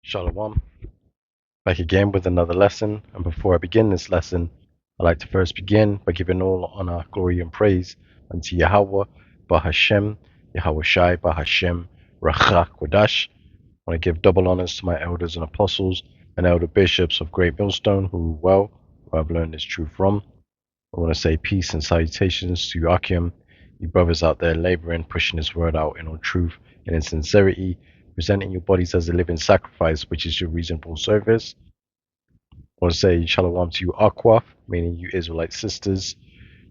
Shalom. Back again with another lesson. And before I begin this lesson, I'd like to first begin by giving all honor, glory, and praise unto Yahweh, Bahashem, Yahweh Shai, Bahashem, Rachach Kodash. I want to give double honors to my elders and apostles and elder bishops of Great Millstone who rule well, who I've learned this truth from. I want to say peace and salutations to Yakim, you brothers out there laboring, pushing this word out in all truth and in sincerity, presenting your bodies as a living sacrifice, which is your reasonable service. I want to say shalom to you, Akwaf, meaning you Israelite sisters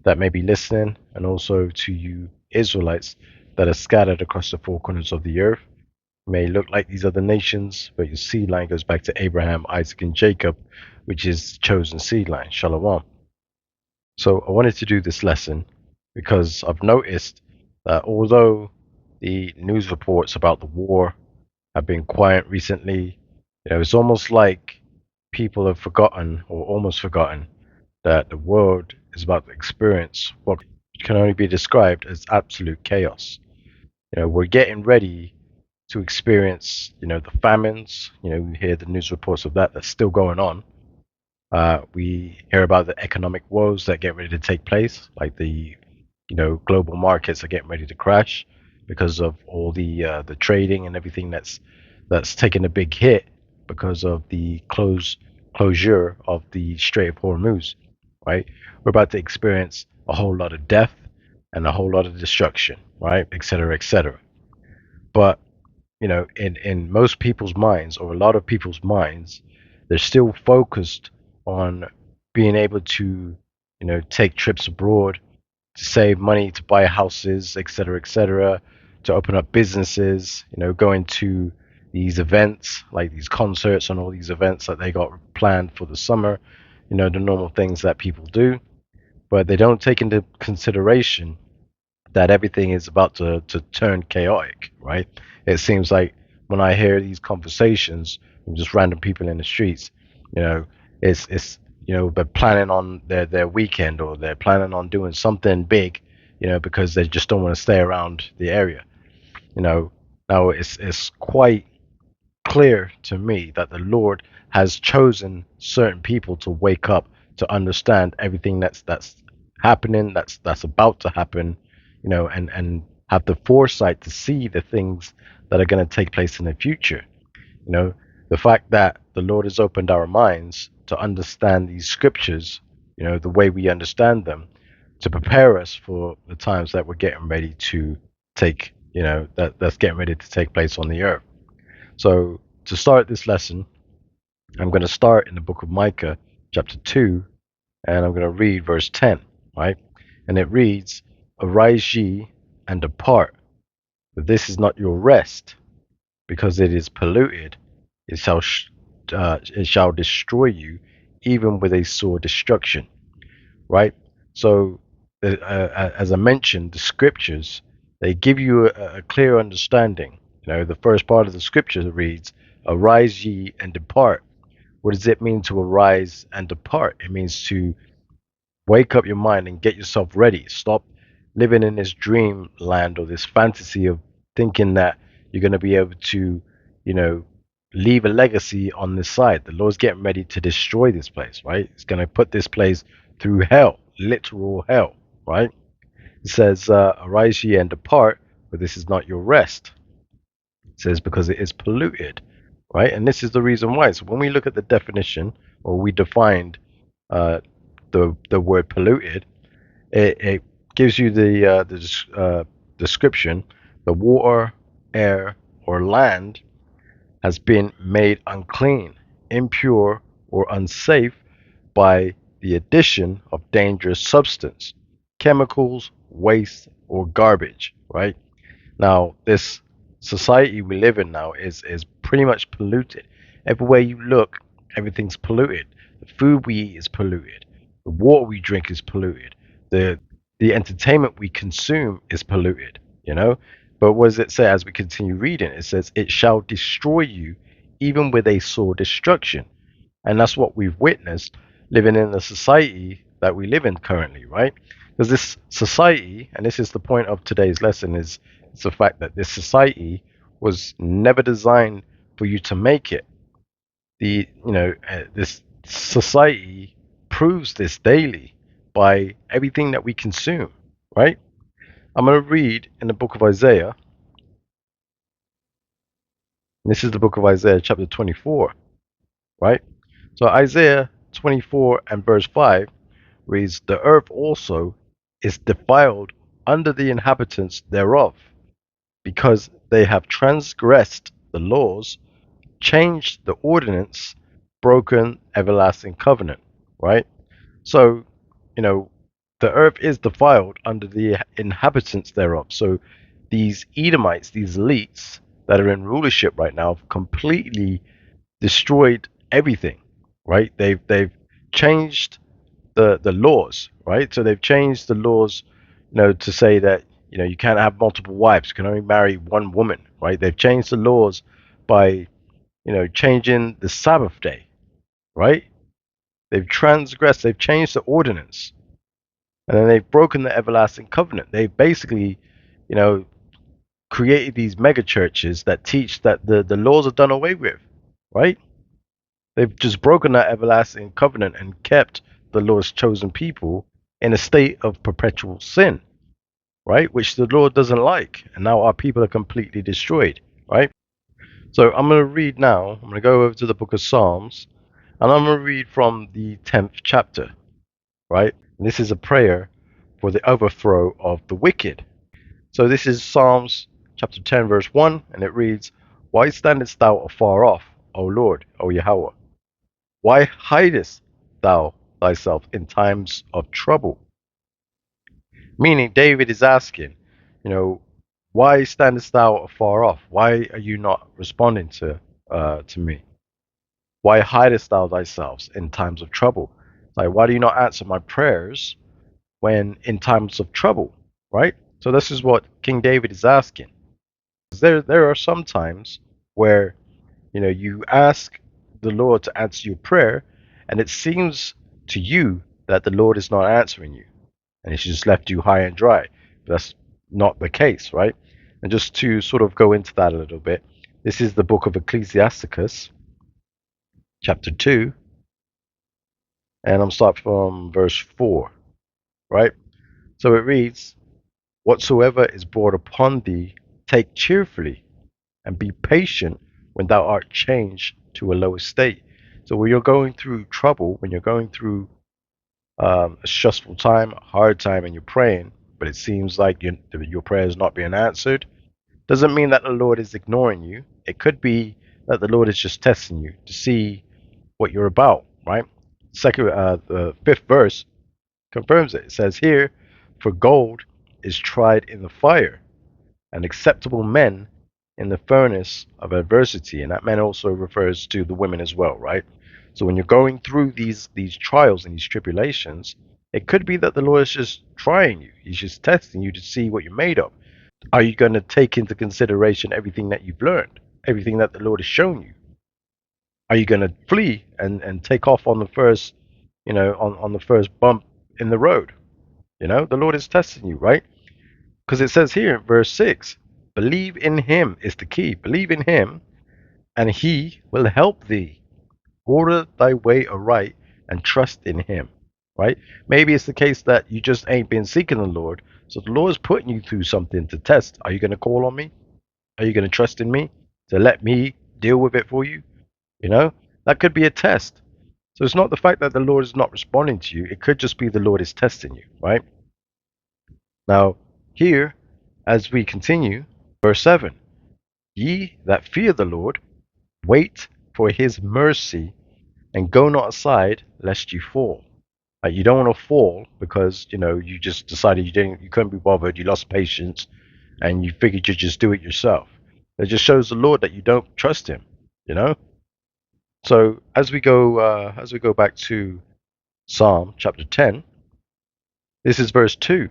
that may be listening, and also to you Israelites that are scattered across the four corners of the earth. You may look like these other nations, but your seed line goes back to Abraham, Isaac, and Jacob, which is chosen seed line. Shalom. So I wanted to do this lesson because I've noticed that although the news reports about the war have been quiet recently, it's almost like people have forgotten or almost forgotten that the world is about to experience what can only be described as absolute chaos. We're getting ready to experience, the famines. We hear the news reports of that that's still going on. We hear about the economic woes that get ready to take place, like the global markets are getting ready to crash because of all the trading and everything that's taken a big hit because of the closure of the Strait of Hormuz. Right, we're about to experience a whole lot of death and a whole lot of destruction, right, et cetera, et cetera. But in most people's minds, or a lot of people's minds, they're still focused on being able to, take trips abroad, to save money, to buy houses, et cetera, to open up businesses, going to these events, like these concerts and all these events that they got planned for the summer, the normal things that people do. But they don't take into consideration that everything is about to turn chaotic, right? It seems like when I hear these conversations from just random people in the streets, you know, it's they're planning on their weekend, or they're planning on doing something big, because they just don't want to stay around the area. You know, Now it's quite clear to me that the Lord has chosen certain people to wake up to understand everything that's happening, that's about to happen, and have the foresight to see the things that are going to take place in the future. You know, the fact that the Lord has opened our minds to understand these scriptures, the way we understand them, to prepare us for the times that we're getting ready to take, that's getting ready to take place on the earth. So to start this lesson, I'm going to start in the book of Micah, chapter 2, and I'm going to read verse 10, right? And it reads, "Arise ye and depart, for this is not your rest, because it is polluted. It shall destroy you, even with a sore destruction." Right? So, as I mentioned, the scriptures, they give you a clear understanding. The first part of the scripture reads, "Arise ye and depart." What does it mean to arise and depart? It means to wake up your mind and get yourself ready. Stop living in this dream land, or this fantasy of thinking that you're going to be able to, you know, leave a legacy on this side. The Lord's getting ready to destroy this place, right? It's going to put this place through hell, literal hell, right? It says, "Arise ye and depart, for this is not your rest." It says, because it is polluted, right? And this is the reason why. So when we look at the definition, or we defined uh, the word polluted, it gives you the description: the water, air, or land has been made unclean, impure, or unsafe by the addition of dangerous substance, chemicals, waste, or garbage. Right now, this society we live in now is pretty much polluted. Everywhere you look, everything's polluted. The food we eat is polluted. The water we drink is polluted. The the entertainment we consume is polluted, But what does it say as we continue reading? It says, "It shall destroy you, even with a sore destruction." And that's what we've witnessed living in the society that we live in currently, right? Because this society, and this is the point of today's lesson, is it's the fact that this society was never designed for you to make it. this society proves this daily by everything that we consume, right? I'm going to read in the book of Isaiah. This is the book of Isaiah, chapter 24, right? So Isaiah 24 and verse 5 reads, "The earth also is defiled under the inhabitants thereof, because they have transgressed the laws, changed the ordinance, broken everlasting covenant." Right? So, you know, the earth is defiled under the inhabitants thereof. So these Edomites, these elites that are in rulership right now, have completely destroyed everything. Right? They've changed the laws. Right? So they've changed the laws, to say that you can't have multiple wives. You can only marry one woman. Right? They've changed the laws by changing the Sabbath day. Right? They've transgressed. They've changed the ordinance. And then they've broken the everlasting covenant. They've basically, you know, created these mega churches that teach that the laws are done away with, right? They've just broken that everlasting covenant and kept the Lord's chosen people in a state of perpetual sin, right? Which the Lord doesn't like. And now our people are completely destroyed, right? So I'm going to read now. I'm going to go over to the book of Psalms, and I'm going to read from the 10th chapter, right? And this is a prayer for the overthrow of the wicked. So this is Psalms chapter 10, verse 1, and it reads, "Why standest thou afar off, O Lord, O Yahweh? Why hidest thou thyself in times of trouble?" Meaning, David is asking, you know, why standest thou afar off? Why are you not responding to me? Why hidest thou thyself in times of trouble? Like, why do you not answer my prayers when in times of trouble? Right? So this is what King David is asking. There are some times where you ask the Lord to answer your prayer, and it seems to you that the Lord is not answering you, and He's just left you high and dry. But that's not the case, right? And just to sort of go into that a little bit, this is the book of Ecclesiasticus, chapter 2, and I'm start from verse 4, right? So it reads, "Whatsoever is brought upon thee, take cheerfully, and be patient when thou art changed to a lower state." So when you're going through trouble, when you're going through a stressful time, a hard time, and you're praying, but it seems like your prayer is not being answered, doesn't mean that the Lord is ignoring you. It could be that the Lord is just testing you to see what you're about, right? The fifth verse confirms it. It says here, "For gold is tried in the fire, and acceptable men in the furnace of adversity." And that men also refers to the women as well, right? So when you're going through these trials and these tribulations, it could be that the Lord is just trying you. He's just testing you to see what you're made of. Are you going to take into consideration everything that you've learned, everything that the Lord has shown you? Are you going to flee and take off on the first, on the first bump in the road? The Lord is testing you, right? Because it says here in verse 6, "Believe in Him" is the key. Believe in Him, and He will help thee. Order thy way aright and trust in Him, right? Maybe it's the case that you just ain't been seeking the Lord. So the Lord is putting you through something to test. Are you going to call on me? Are you going to trust in me to let me deal with it for you? You know, that could be a test. So it's not the fact that the Lord is not responding to you. It could just be the Lord is testing you, right? Now, here, as we continue, verse 7, "Ye that fear the Lord, wait for His mercy, and go not aside lest you fall." Like, you don't want to fall because you just decided you couldn't be bothered, you lost patience, and you figured you'd just do it yourself. It just shows the Lord that you don't trust Him. You know. So as we go back to Psalm chapter 10, this is verse 2.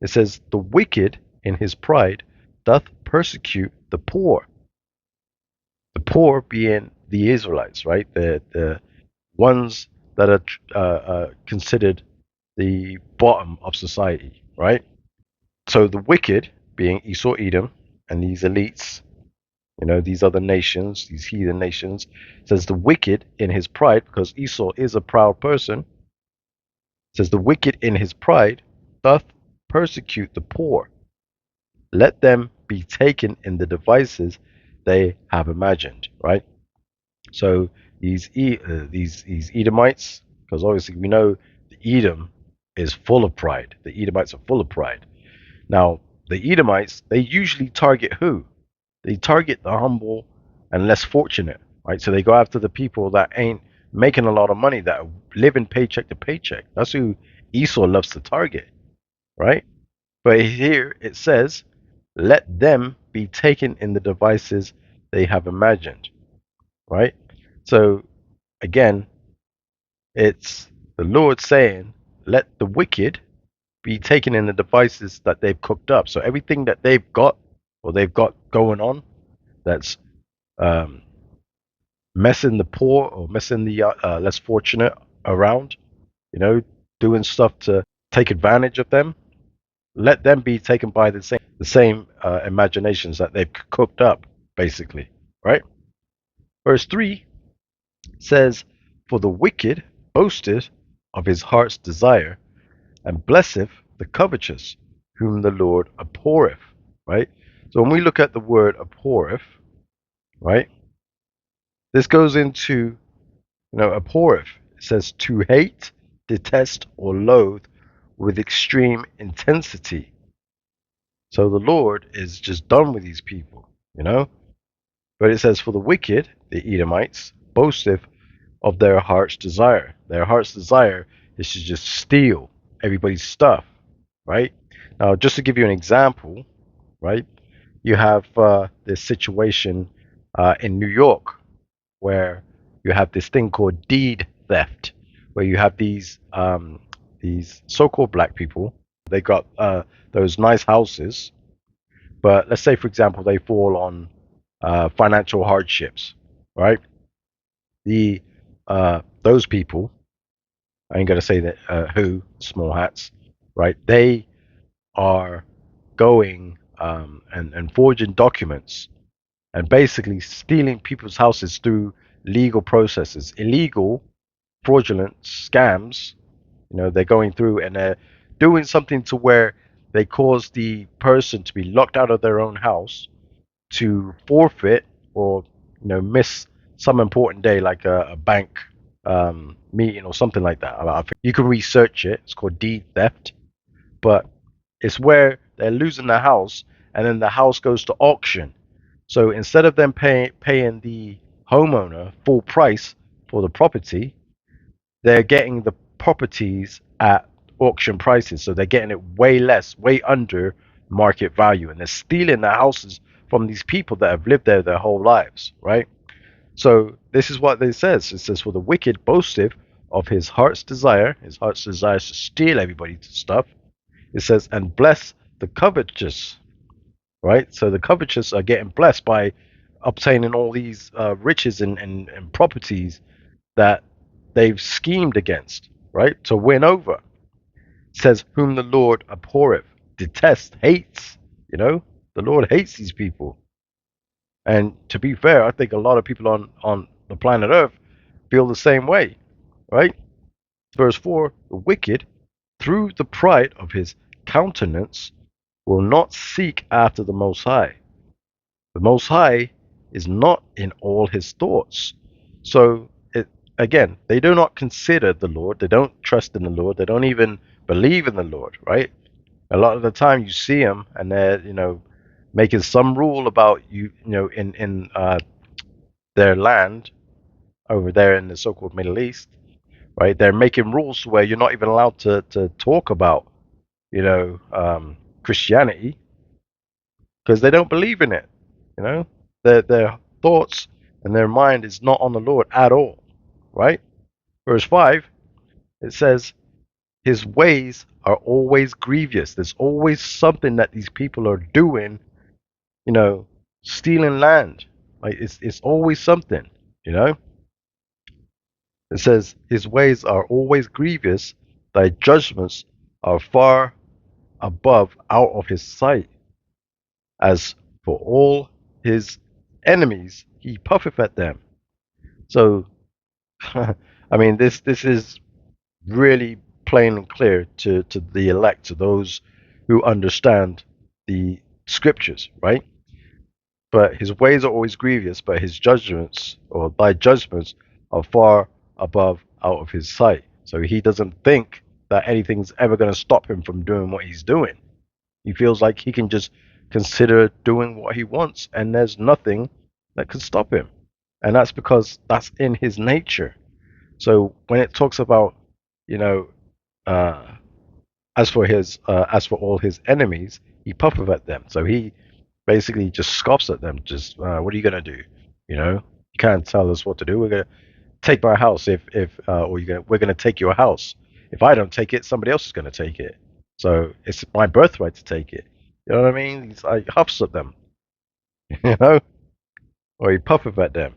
It says, "The wicked in his pride doth persecute the poor." The poor being the Israelites, right? The ones that are considered the bottom of society, right? So the wicked being Esau, Edom, and these elites, these other nations, these heathen nations. It says the wicked in his pride, because Esau is a proud person. It says the wicked in his pride doth persecute the poor. Let them be taken in the devices they have imagined. Right. So these Edomites, because obviously we know the Edom is full of pride. The Edomites are full of pride. Now, the Edomites, they usually target who? They target the humble and less fortunate, right? So they go after the people that ain't making a lot of money, that are living paycheck to paycheck. That's who Esau loves to target, right? But here it says, let them be taken in the devices they have imagined, right? So again, it's the Lord saying, let the wicked be taken in the devices that they've cooked up. So everything that they've got or they've got going on that's um, messing the poor or messing the less fortunate around, you know, doing stuff to take advantage of them, let them be taken by the same imaginations that they've cooked up, basically, right? Verse 3 says, for the wicked boasteth of his heart's desire, and blesseth the covetous, whom the Lord abhorreth. Right? So when we look at the word abhorreth, right, this goes into, abhorreth. It says to hate, detest, or loathe with extreme intensity. So the Lord is just done with these people. But it says, for the wicked, the Edomites, boasteth of their heart's desire. Their heart's desire is to just steal everybody's stuff, right? Now, just to give you an example, right? You have this situation in New York where you have this thing called deed theft, where you have these so-called black people. They got those nice houses, but let's say, for example, they fall on financial hardships, right? The those people, I ain't gonna say that who, small hats, right? They are going and forging documents and basically stealing people's houses through legal processes, illegal, fraudulent scams. They're going through and they're doing something to where they cause the person to be locked out of their own house, to forfeit or miss some important day like a bank meeting or something like that. I think you can research it. It's called deed theft, but it's where they're losing the house and then the house goes to auction. So instead of them paying the homeowner full price for the property, they're getting the properties at auction prices. So they're getting it way less, way under market value, and they're stealing the houses from these people that have lived there their whole lives, right? So this is what it says. It says, for the wicked boasteth of his heart's desire. His heart's desire is to steal everybody's stuff. It says, and bless the covetous, right? So the covetous are getting blessed by obtaining all these riches and properties that they've schemed against, right? To win over. It says, whom the Lord abhorreth, detests, hates. The Lord hates these people. And to be fair, I think a lot of people on the planet Earth feel the same way, right? Verse 4, the wicked, through the pride of his countenance, will not seek after the Most High. The Most High is not in all his thoughts. So, again, they do not consider the Lord. They don't trust in the Lord. They don't even believe in the Lord, right? A lot of the time you see them and they're, making some rule about in their land over there in the so-called Middle East, right? They're making rules where you're not even allowed to talk about, Christianity because they don't believe in it. You know, their thoughts and their mind is not on the Lord at all, right? Verse 5, it says, his ways are always grievous. There's always something that these people are doing, you know, stealing land. Like it's always something, you know. It says his ways are always grievous, thy judgments are far above out of his sight. As for all his enemies, he puffeth at them. So, I mean, this is really plain and clear to the elect, to those who understand the scriptures, right? But his ways are always grievous, but his judgments, or thy judgments, are far above out of his sight. So he doesn't think that anything's ever going to stop him from doing what he's doing. He feels like he can just consider doing what he wants, and there's nothing that can stop him. And that's because that's in his nature. So when it talks about, you know, uh, as for all his enemies, he puffeth at them. So he basically just scoffs at them. Just what are you gonna do? You can't tell us what to do. We're gonna take my house if or we're gonna take your house. If I don't take it, somebody else is gonna take it. So it's my birthright to take it. You know what I mean? He's like huffs at them, you know, or he puffeth at them.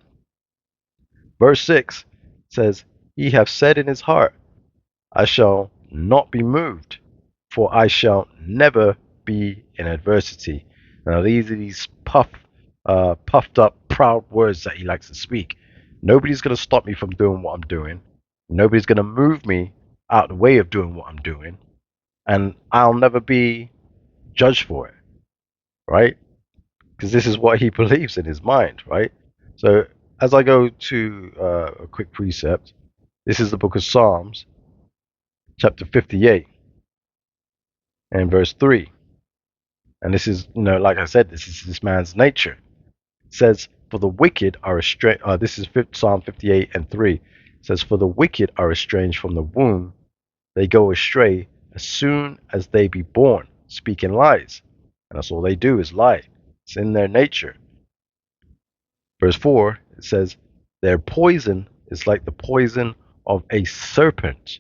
Verse 6 says, "He hath said in his heart, I shall not be moved, for I shall never be in adversity." Now these are these puffed up, proud words that he likes to speak. Nobody's going to stop me from doing what I'm doing. Nobody's going to move me out of the way of doing what I'm doing, and I'll never be judged for it, right? Because this is what he believes in his mind, right? So as I go to a quick precept, this is the book of Psalms, chapter 58 and verse 3. And this is, like I said, this is this man's nature. It says, "For the wicked are estranged." This is Psalm 58 and 3. It says, "For the wicked are estranged from the womb; they go astray as soon as they be born, speaking lies." And that's all they do is lie. It's in their nature. Verse 4, it says, "Their poison is like the poison of a serpent.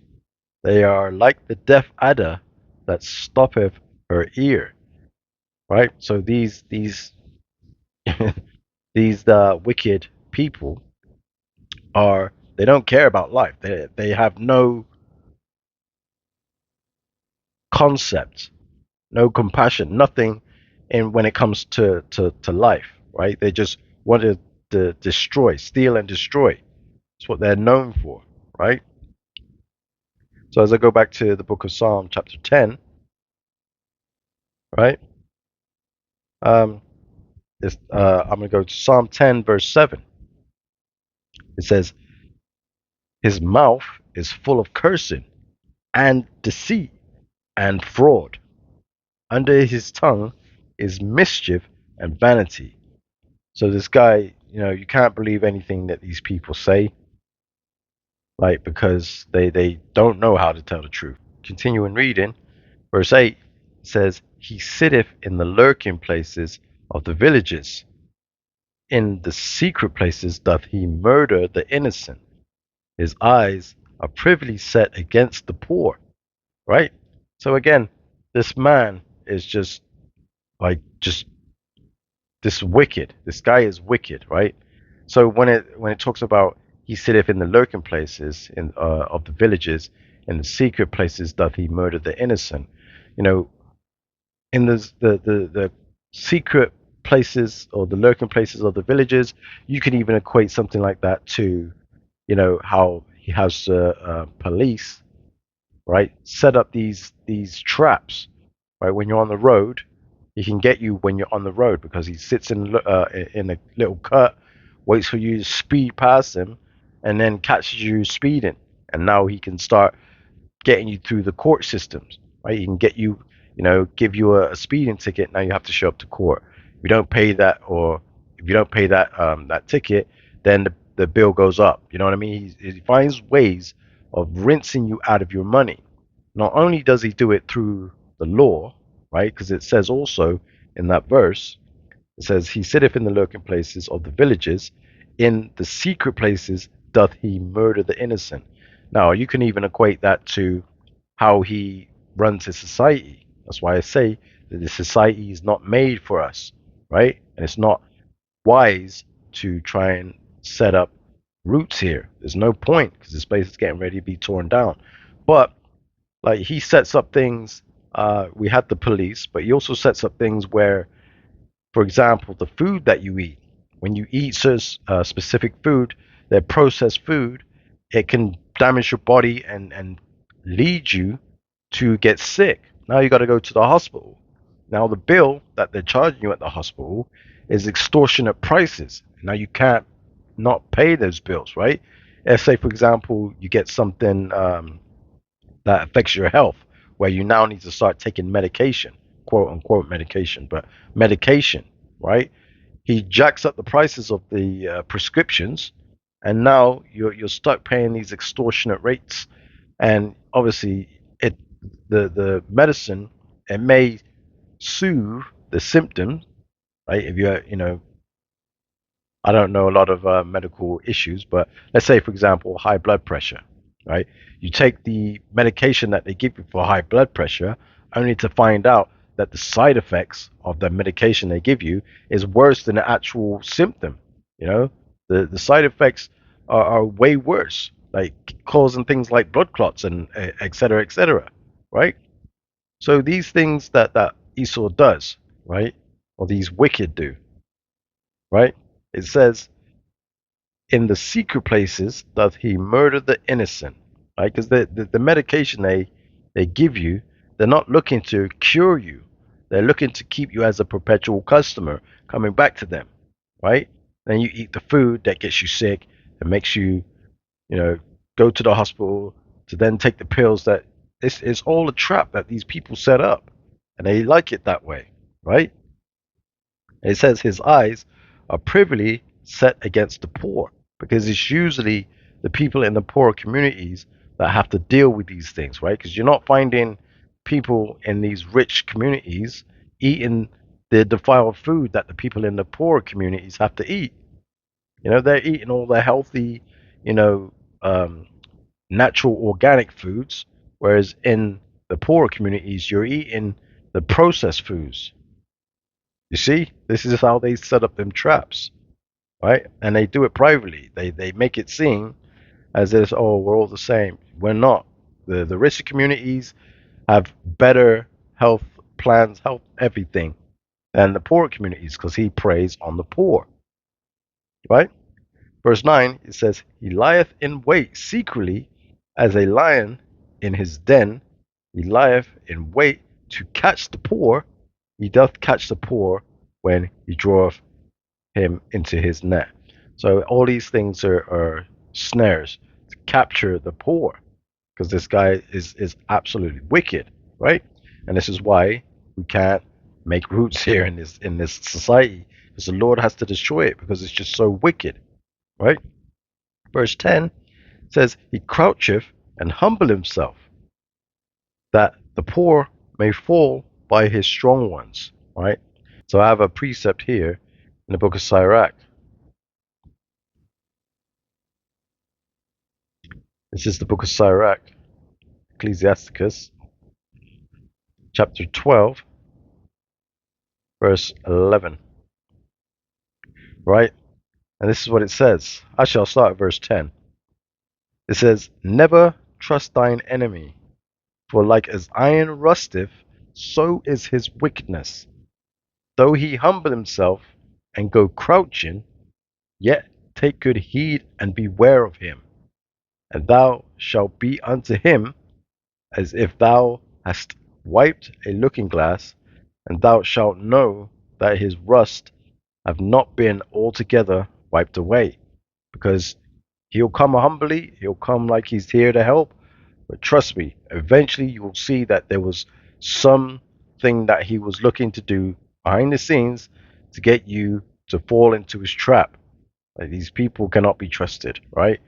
They are like the deaf adder that stoppeth her ear." Right? So these these wicked people are, they don't care about life. They have no concept, no compassion, nothing in when it comes to life, right? They just want to destroy, steal and destroy. It's what they're known for, right? So as I go back to the book of Psalm chapter 10, right? Um I'm going to go to Psalm 10 verse 7. It says, "His mouth is full of cursing and deceit and fraud. Under his tongue is mischief and vanity." So this guy, you can't believe anything that these people say, like, because they don't know how to tell the truth. Continuing reading, verse 8 says, "He sitteth in the lurking places of the villages. In the secret places doth he murder the innocent. His eyes are privily set against the poor." Right? So again, this man is just like, just this wicked. This guy is wicked, right? So when it talks about he sitteth in the lurking places in of the villages, in the secret places doth he murder the innocent. You know, in the secret places or the lurking places of the villages, you can even equate something like that to, how he has police, right, set up these traps, right? When you're on the road, he can get you when you're on the road because he sits in a little cut, waits for you to speed past him, and then catches you speeding. And now he can start getting you through the court systems, right? He can get you, give you a speeding ticket. Now you have to show up to court. If you don't pay that, or if you don't pay that ticket, then the bill goes up. You know what I mean? He finds ways of rinsing you out of your money. Not only does he do it through the law, right? Because it says also in that verse, it says, "He sitteth in the lurking places of the villages, in the secret places doth he murder the innocent." Now, you can even equate that to how he runs his society. That's why I say that the society is not made for us, right? And it's not wise to try and set up roots here. There's no point because this place is getting ready to be torn down. But like, he sets up things. We had the police, but he also sets up things where, for example, the food that you eat. when you eat specific food, that processed food, it can damage your body and lead you to get sick. Now you got to go to the hospital. Now the bill that they're charging you at the hospital is extortionate prices. Now you can't not pay those bills, right? Let's say, for example, you get something that affects your health, where you now need to start taking medication, quote unquote medication, but medication, right? He jacks up the prices of the prescriptions, and now you're stuck paying these extortionate rates. And obviously, it the medicine, it may soothe the symptoms, right? If you're, I don't know a lot of medical issues, but let's say, for example, high blood pressure, right? You take the medication that they give you for high blood pressure, only to find out that the side effects of the medication they give you is worse than the actual symptom. You know, the side effects are way worse, like causing things like blood clots and et cetera, right? So these things that Esau does, right, or these wicked do, right? It says in the secret places doth he murder the innocent, right? Because the medication they give you, they're not looking to cure you. They're looking to keep you as a perpetual customer coming back to them, right? Then you eat the food that gets you sick and makes you, you know, go to the hospital to then take the pills that it's all a trap that these people set up. And they like it that way, right? It says his eyes are privily set against the poor because it's usually the people in the poorer communities that have to deal with these things, right? Because you're not finding people in these rich communities eating the defiled food that the people in the poorer communities have to eat. They're eating all the healthy, you know, um, natural organic foods, whereas in the poorer communities, you're eating the processed foods. You see, this is how they set up them traps, right? And they do it privately. They make it seem as if, oh, we're all the same. We're not. The richer communities have better health plans, health everything, than the poorer communities because he preys on the poor, right? Verse 9, it says, he lieth in wait secretly as a lion in his den. He lieth in wait to catch the poor. He doth catch the poor when he draweth him into his net. So all these things are snares to capture the poor because this guy is absolutely wicked, right? And this is why we can't make roots here in this society because the Lord has to destroy it because it's just so wicked, right? Verse 10 says, he croucheth and humble himself that the poor may fall by his strong ones, right? So I have a precept here in the book of Sirach. This is the book of Sirach, Ecclesiasticus, chapter 12, verse 11, right? And this is what it says. Actually, I'll start at verse 10. It says, never trust thine enemy, for like as iron rusteth, so is his wickedness. Though he humble himself and go crouching, yet take good heed and beware of him. And thou shalt be unto him as if thou hast wiped a looking glass, and thou shalt know that his rust have not been altogether wiped away. Because he'll come humbly, he'll come like he's here to help, but trust me, eventually you will see that there was something that he was looking to do behind the scenes to get you to fall into his trap. Like these people cannot be trusted, right?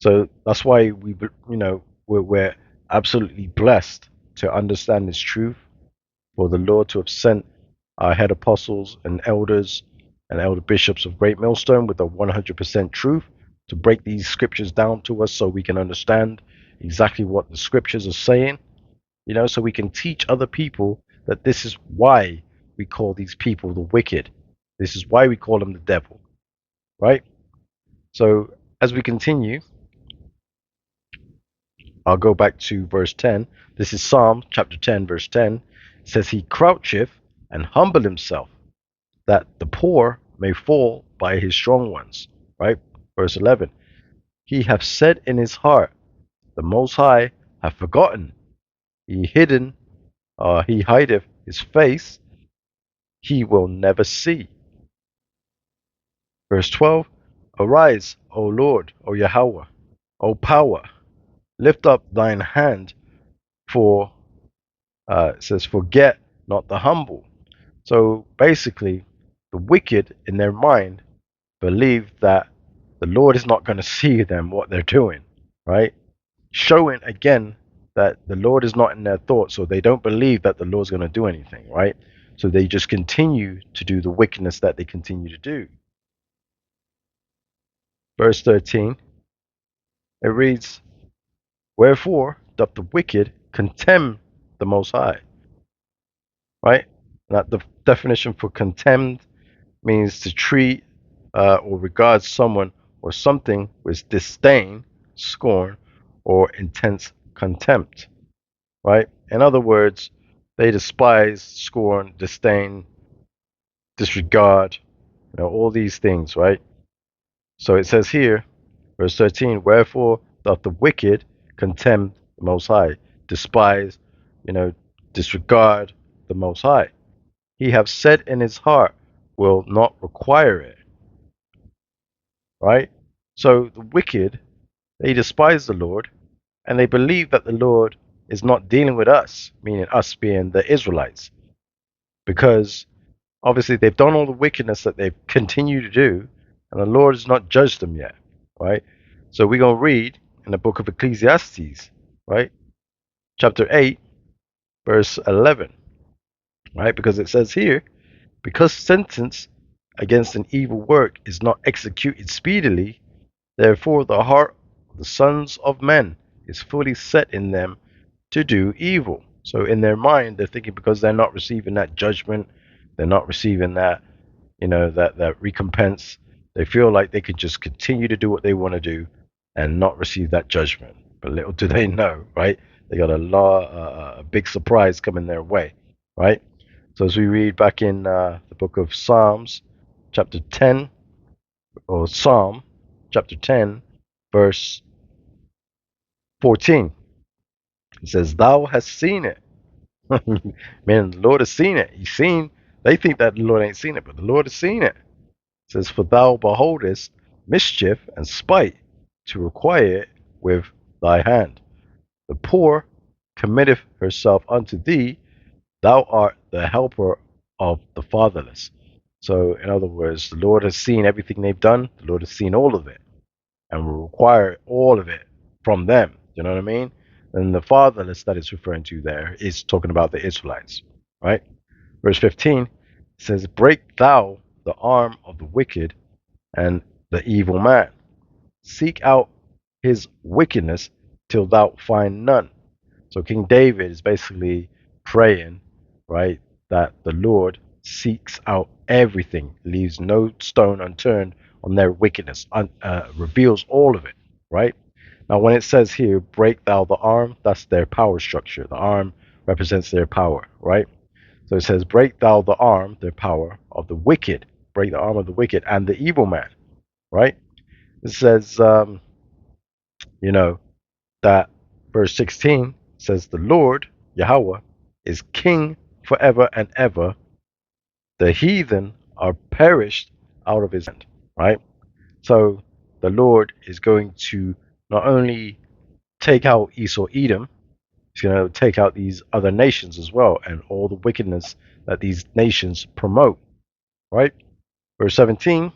So that's why we're absolutely blessed to understand this truth, for the Lord to have sent our head apostles and elder bishops of Great Millstone with the 100% truth to break these scriptures down to us so we can understand exactly what the scriptures are saying, so we can teach other people that this is why we call these people the wicked. This is why we call them the devil, right? So as we continue, I'll go back to verse 10. This is Psalm chapter 10, verse 10. It says, he croucheth and humble himself, that the poor may fall by his strong ones. Right? Verse 11. He hath said in his heart, the Most High hath forgotten. He hideth his face, he will never see. Verse 12. Arise, O Lord, O Yahweh, O power, lift up thine hand, for it says, forget not the humble. So basically, the wicked in their mind believe that the Lord is not going to see them what they're doing, right? Showing again that the Lord is not in their thoughts, so they don't believe that the Lord's going to do anything, right? So they just continue to do the wickedness that they continue to do. Verse 13, it reads, wherefore doth the wicked contemn the Most High, right? Now, the definition for contemn means to treat or regard someone or something with disdain, scorn, or intense contempt, right? In other words, they despise, scorn, disdain, disregard, all these things, right? So it says here, verse 13, wherefore doth the wicked contemn the Most High, despise, you know, disregard the Most High. He have said in his heart, will not require it, right? So the wicked, they despise the Lord, and they believe that the Lord is not dealing with us, meaning us being the Israelites, because obviously they've done all the wickedness that they've continued to do, and the Lord has not judged them yet, right? So we're going to read in the book of Ecclesiastes, right? Chapter 8, verse 11, right? Because it says here, because sentence against an evil work is not executed speedily, therefore the heart of the sons of men is fully set in them to do evil. So in their mind, they're thinking because they're not receiving that judgment, they're not receiving that, that recompense, they feel like they could just continue to do what they want to do and not receive that judgment. But little do they know, right? They got a big surprise coming their way, right? So as we read back in the book of Psalms, chapter 10, or Psalm chapter 10, verse 14, it says, thou hast seen it. Man, the Lord has seen it. He's seen, they think that the Lord ain't seen it, but the Lord has seen it. It says, for thou beholdest mischief and spite to require it with thy hand. The poor committeth herself unto thee, thou art the helper of the fatherless. So, in other words, the Lord has seen everything they've done, the Lord has seen all of it, and will require all of it from them. You know what I mean? And the fatherless that it's referring to there is talking about the Israelites, right? Verse 15 says, break thou the arm of the wicked and the evil man. Seek out his wickedness till thou find none. So King David is basically praying, right, that the Lord seeks out everything, leaves no stone unturned on their wickedness, reveals all of it, right? Now, when it says here, break thou the arm, that's their power structure. The arm represents their power, right? So it says, break thou the arm, their power, of the wicked, break the arm of the wicked and the evil man, right? It says, you know, that verse 16 says, the Lord, Yahweh, is king forever and ever. The heathen are perished out of his hand, right? So the Lord is going to not only take out Esau, Edom, he's going to take out these other nations as well and all the wickedness that these nations promote, right? Verse 17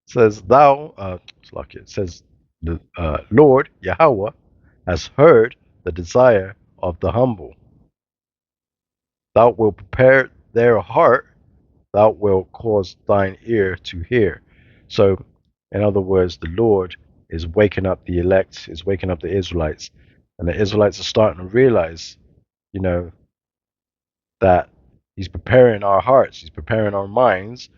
says, it says, the Lord, Yahweh, has heard the desire of the humble. Thou wilt prepare their heart, thou wilt cause thine ear to hear. So, in other words, the Lord is waking up the elect, is waking up the Israelites, and the Israelites are starting to realize, you know, that He's preparing our hearts, He's preparing our minds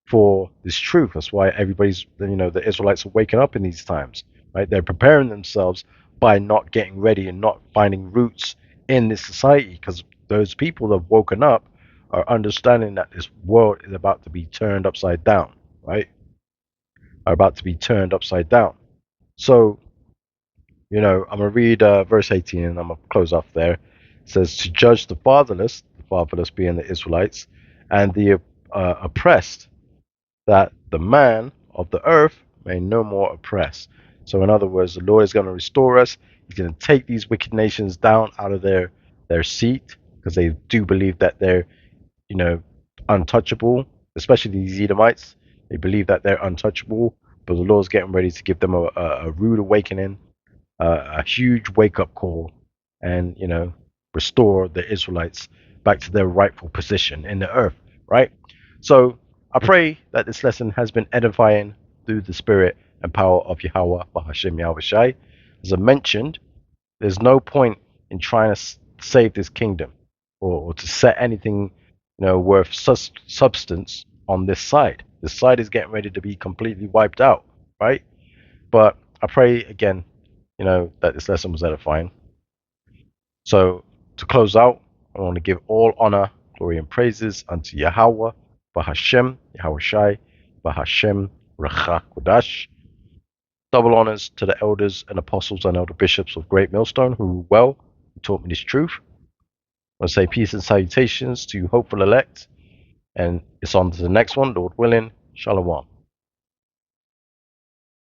for this truth. That's why everybody's, the Israelites are waking up in these times, right? They're preparing themselves by not getting ready and not finding roots in this society, because those people that have woken up are understanding that this world is about to be turned upside down, right? Are about to be turned upside down. So, I'm going to read verse 18 and I'm going to close off there. It says, to judge the fatherless being the Israelites, and the oppressed, that the man of the earth may no more oppress. So, in other words, the Lord is going to restore us. He's going to take these wicked nations down out of their seat because they do believe that they're, you know, untouchable, especially these Edomites. They believe that they're untouchable, but the Lord's getting ready to give them a rude awakening, a huge wake up call, and restore the Israelites back to their rightful position in the earth, right? So I pray that this lesson has been edifying through the spirit and power of Yahweh Bahashem Yahweh Shai. As I mentioned, there's no point in trying to save this kingdom, or to set anything worth substance on this side. This side is getting ready to be completely wiped out, right? But I pray again, that this lesson was edifying. So to close out, I want to give all honor, glory, and praises unto Yahweh, Bahashem, Yahweh Shai, Bahashem, Racha Kodash. Double honors to the elders and apostles and elder bishops of Great Millstone who taught me this truth. I want to say peace and salutations to you hopeful elect, and it's on to the next one, Lord willing. Shalom.